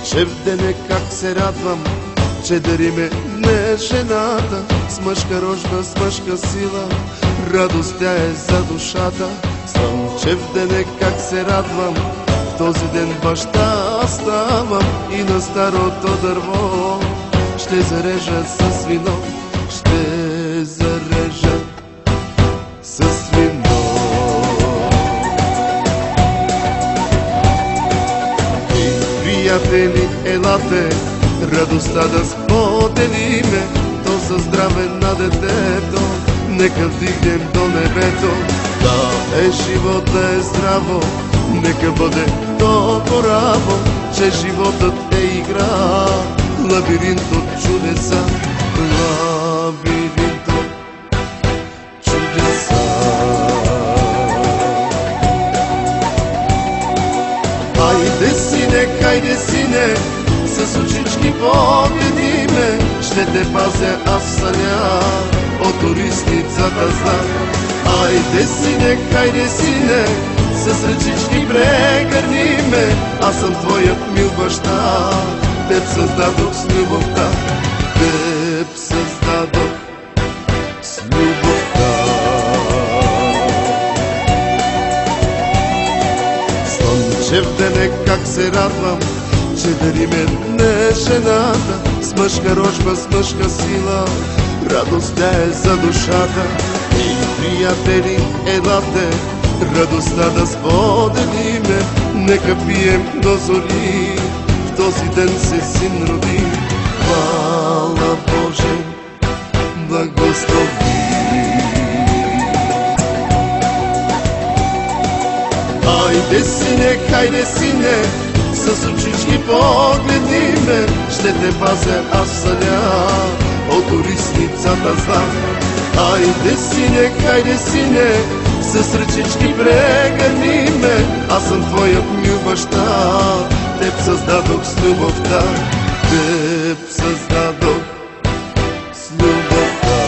Слънчев ден е, как се радвам, че дариме не жената с мъжка рожба, с мъжка сила, радост тя е за душата. Слънчев ден е, как се радвам, в този ден баща ставам и на старото дърво ще зарежа с вино, ще зарежа с вино. И приятели, елате, радостта да споделиме, то за здраве на детето, нека вдигнем до небето. Да е живот, да е здраво, нека бъде то бораво, че животът е игра, лабиринт от чудеса, лабиринт от чудеса. Хайде сине, хайде сине, с очички погледни ме, ще те пазя аз съня от орисницата знак. Айде сине, хайде сине, с ръчички прегърни ме, аз съм твоят мил баща, теб създадох с любовта, теб създадох с любовта. Слънчев ден е, как се радвам, че дариме не жената с мъжка рожба, с мъжка сила, радост тя е за душата. И приятели, елате, радостта да споделиме, нека пием до зори, в този ден се син роди. Хвала Боже, благослови. Хайде сине, хайде сине, с очички погледни ме, ще те пазя аз съня от орисницата знак. Айде сине, хайде сине, с ръчички прегърни ме, аз съм твоят мил баща, теб създадох с любовта, теб създадох с любовта.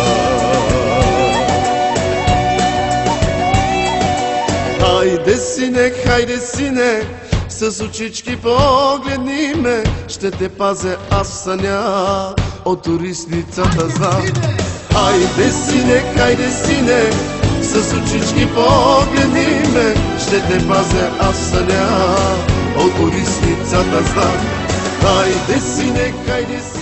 Хайде сине, с очички погледни ме, ще те пазя аз съня от орисницата знак. Хайде сине, с очички погледни ме, ще те пазя аз съня от орисницата знак. Хайде сине, хайде сине.